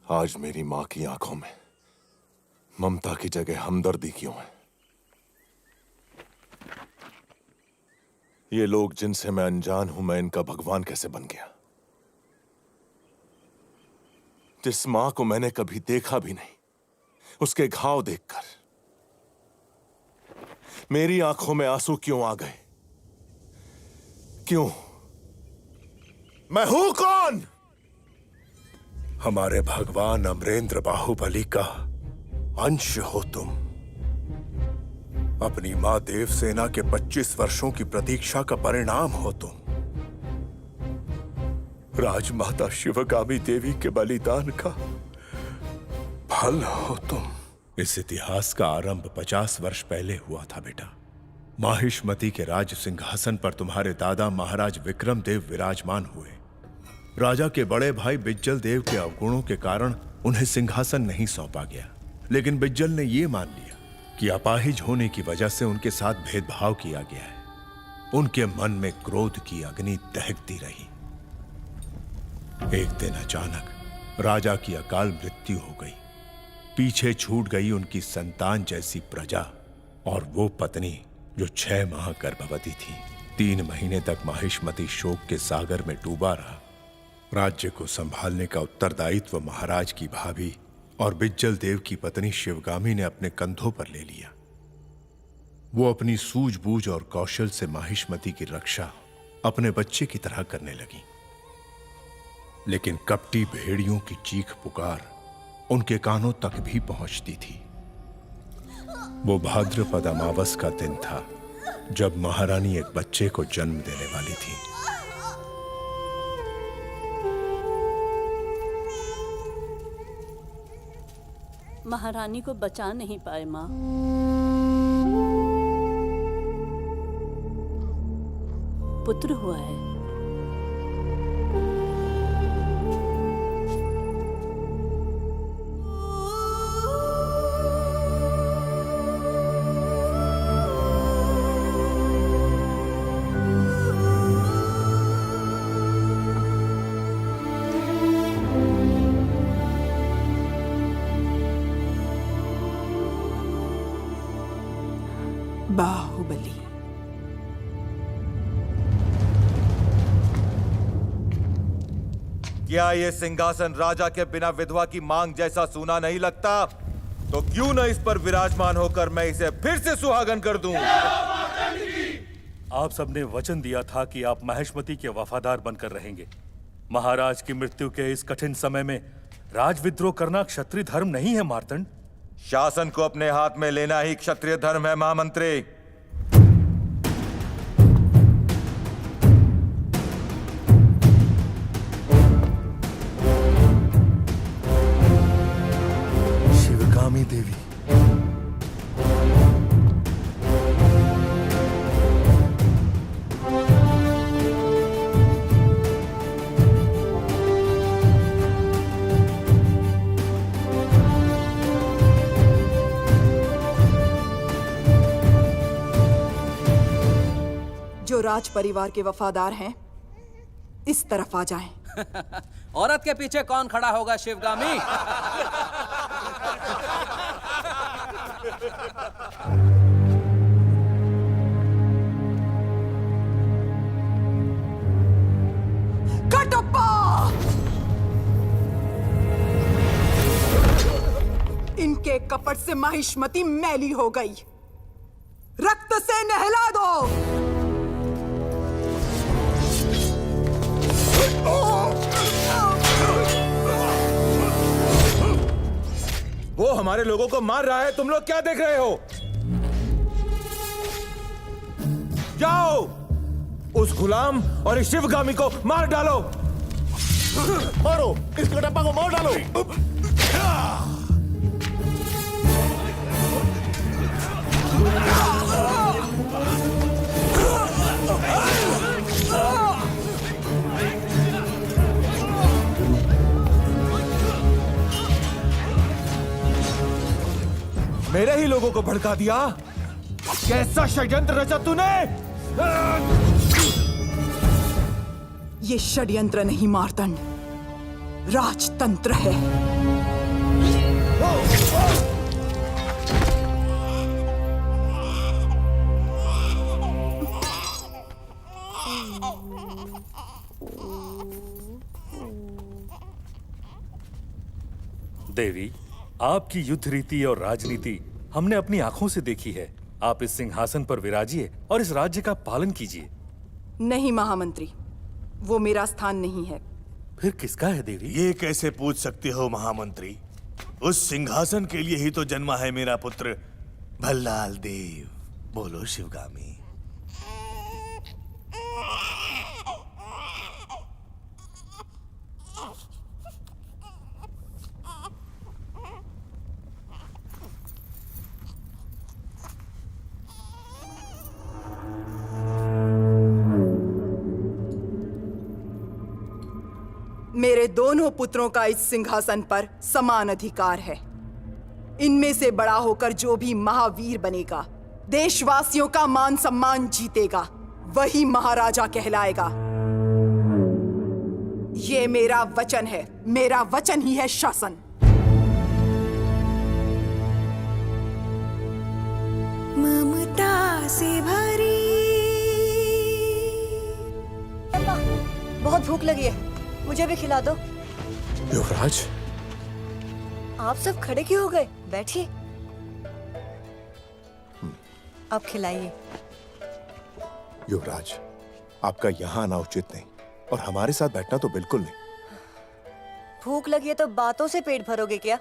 आज मेरी मां की आंखों में ममता की जगह हमदर्दी क्यों है? ये लोग जिनसे मैं अनजान हूं, मैं इनका भगवान कैसे बन गया? जिस मां को मैंने कभी देखा भी नहीं, उसके घाव देखकर मेरी आंखों में आंसू क्यों आ गए? क्यों? मैं हूं कौन? हमारे भगवान अमरेंद्र बाहुबली का अंश हो तुम। अपनी मां देवसेना के 25 वर्षों की प्रतीक्षा का परिणाम हो तुम। राजमाता शिवगामी देवी के बलिदान का फल हो तुम। इस इतिहास का आरंभ 50 वर्ष पहले हुआ था बेटा। माहिष्मती के राज सिंहासन पर तुम्हारे दादा महाराज विक्रम देव विराजमान हुए। राजा के बड़े भाई बिज्जल देव के अवगुणों के कारण उन्हें सिंहासन नहीं सौंपा गया, लेकिन बिज्जल ने यह मान लिया कि अपाहिज होने की वजह से उनके साथ भेदभाव किया गया है। उनके मन में क्रोध की अग्नि दहकती रही। एक दिन अचानक राजा की अकाल मृत्यु हो गई। पीछे छूट गई उनकी संतान जैसी प्रजा और वो पत्नी जो 6 माह गर्भवती थी। 3 महीने तक माहिष्मती शोक के सागर में डूबा रहा। राज्य को संभालने का उत्तरदायित्व महाराज की भाभी और बिज्जल देव की पत्नी शिवगामी ने अपने कंधों पर ले लिया। वो अपनी सूझबूझ और कौशल से माहिष्मती की रक्षा अपने बच्चे की तरह करने लगी। लेकिन कपटी भेड़ियों की चीख पुकार उनके कानों तक भी पहुंचती थी। वो भाद्रपद अमावस का दिन था जब महारानी एक बच्चे को जन्म देने वाली थी। महारानी को बचा नहीं पाए माँ। पुत्र हुआ है। बाहुबली। क्या ये सिंहासन राजा के बिना विधवा की मांग जैसा सूना नहीं लगता? तो क्यों न इस पर विराजमान होकर मैं इसे फिर से सुहागन कर दूं। आप सबने वचन दिया था कि आप माहिष्मती के वफादार बनकर रहेंगे। महाराज की मृत्यु के इस कठिन समय में राजविद्रोह करना क्षत्रिय धर्म नहीं है मार्तंड। शासन को अपने हाथ में लेना ही क्षत्रिय धर्म है महामंत्री। शिवगामी देवी, जो राज परिवार के वफादार हैं, इस तरफ आ जाएं। औरत के पीछे कौन खड़ा होगा शिवगामी? कटप्पा! इनके कपट से माहिष्मती मैली हो गई। रक्त से नहला दो। वो हमारे लोगों को मार रहा है, तुम लोग क्या देख रहे हो? जाओ उस गुलाम और इस शिवगामी को मार डालो। मारो इस कटप्पा को, मार डालो। मेरे ही लोगों को भड़का दिया। कैसा षड्यंत्र रचा तूने? ये षड्यंत्र नहीं मार्तंड, राजतंत्र है। देवी, आपकी युद्ध रीति और राजनीति हमने अपनी आंखों से देखी है। आप इस सिंहासन पर विराजिए और इस राज्य का पालन कीजिए। नहीं महामंत्री, वो मेरा स्थान नहीं है। फिर किसका है देवी? ये कैसे पूछ सकते हो महामंत्री? उस सिंहासन के लिए ही तो जन्मा है मेरा पुत्र भल्लाल देव। बोलो शिवगामी। मेरे दोनों पुत्रों का इस सिंहासन पर समान अधिकार है। इनमें से बड़ा होकर जो भी महावीर बनेगा, देशवासियों का मान सम्मान जीतेगा, वही महाराजा कहलाएगा। ये मेरा वचन है। मेरा वचन ही है शासन। ममता से भरी। बहुत भूख लगी है, मुझे भी खिला दो। युवराज, आप सब खड़े क्यों हो गए? बैठिए। आप खिलाइए। युवराज, आपका यहाँ आना उचित नहीं और हमारे साथ बैठना तो बिल्कुल नहीं। भूख लगी है तो बातों से पेट भरोगे क्या?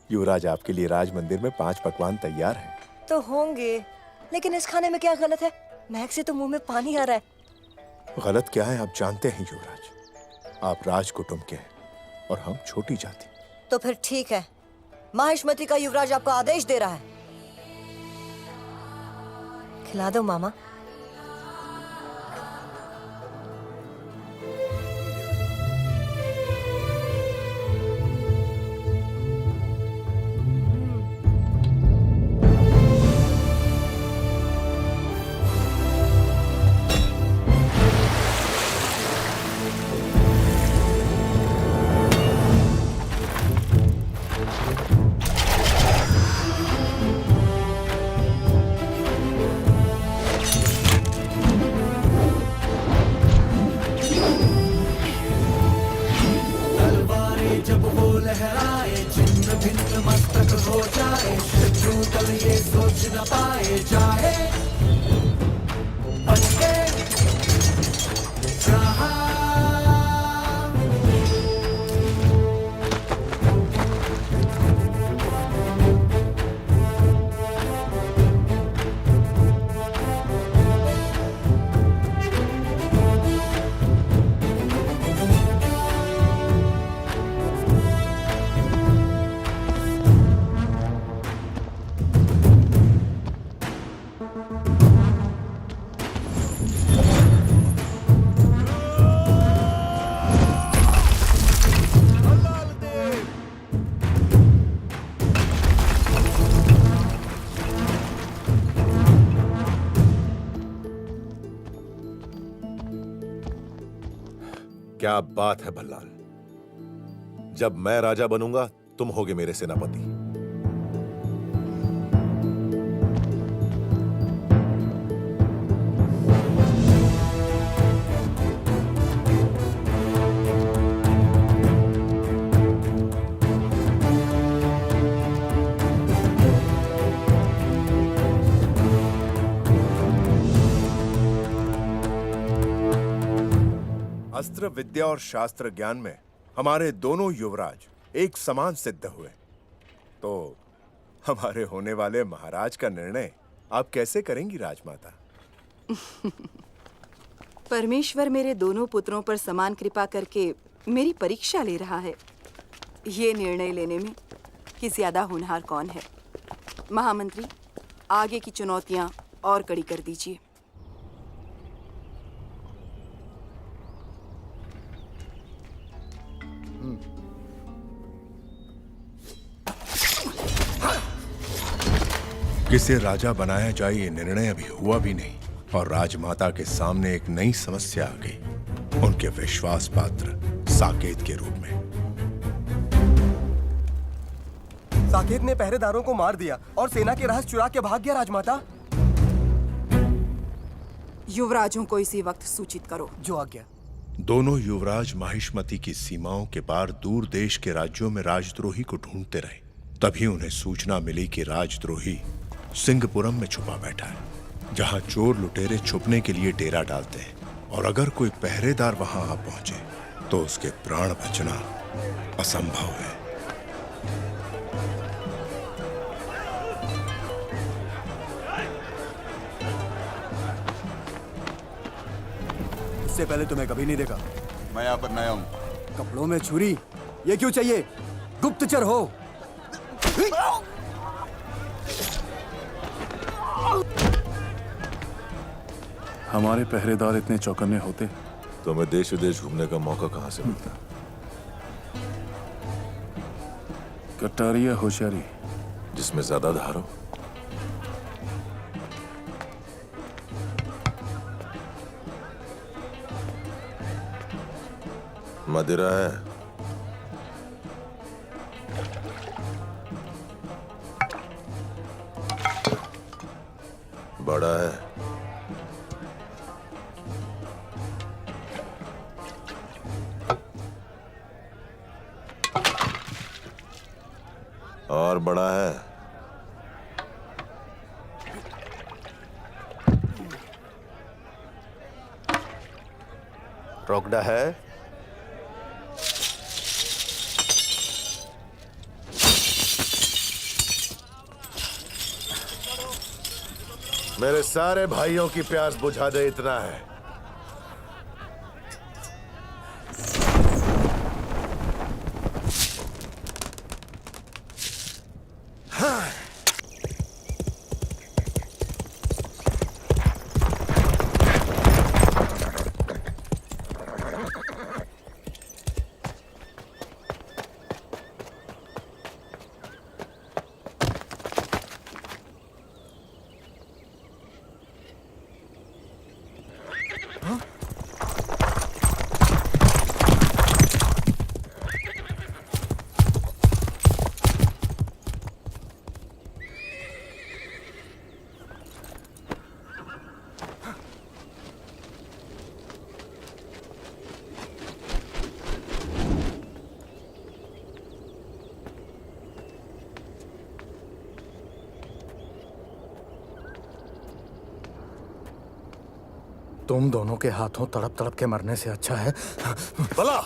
युवराज, आपके लिए राज मंदिर में 5 पकवान तैयार हैं। तो होंगे, लेकिन इस खाने में क्या गलत है? महक से तो मुंह में पानी आ रहा है। गलत क्या है आप जानते हैं युवराज। आप राज कुटुंब के हैं और हम छोटी जाति। तो फिर ठीक है, माहिष्मती का युवराज आपको आदेश दे रहा है। खिला दो मामा। क्या बात है भल्लाल। जब मैं राजा बनूंगा तुम होगे मेरे सेनापति। अस्त्र विद्या और शास्त्र ज्ञान में हमारे दोनों युवराज एक समान सिद्ध हुए, तो हमारे होने वाले महाराज का निर्णय आप कैसे करेंगी राजमाता? परमेश्वर मेरे दोनों पुत्रों पर समान कृपा करके मेरी परीक्षा ले रहा है। ये निर्णय लेने में कि ज्यादा होनहार कौन है। महामंत्री, आगे की चुनौतियां और कड़ी कर दीजिए। किसे राजा बनाया जाए ये निर्णय अभी हुआ भी नहीं और राजमाता के सामने एक नई समस्या आ गई। उनके विश्वास पात्र साकेत के रूप में। साकेत ने पहरेदारों को मार दिया और सेना के रहस्य चुरा के भाग गया राजमाता। युवराजों को इसी वक्त सूचित करो। जो आज्ञा। दोनों युवराज माहिष्मती की सीमाओं के पार दूर देश के राज्यों में राजद्रोही को ढूंढते रहे। तभी उन्हें सूचना मिली कि राजद्रोही सिंहपुरम में छुपा बैठा है, जहां चोर लुटेरे छुपने के लिए डेरा डालते हैं, और अगर कोई पहरेदार वहां आ पहुंचे तो उसके प्राण बचना असंभव है। इससे पहले तुम्हें कभी नहीं देखा। मैं यहाँ पर नया हूँ। कपड़ों में छुरी, ये क्यों चाहिए? गुप्तचर हो? हमारे पहरेदार इतने चौकन्ने होते तुम्हें देश विदेश घूमने का मौका कहाँ से मिलता? कटारिया होशियारी जिसमें ज्यादा धार हो। मदिरा है? बड़ा है? और बड़ा है? रोकड़ा है? मेरे सारे भाइयों की प्यास बुझा दे, इतना है। तुम दोनों के हाथों तड़प तड़प के मरने से अच्छा है भला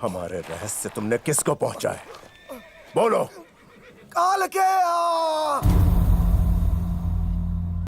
हमारे रहस्य तुमने किसको पहुंचाए? बोलो। काल के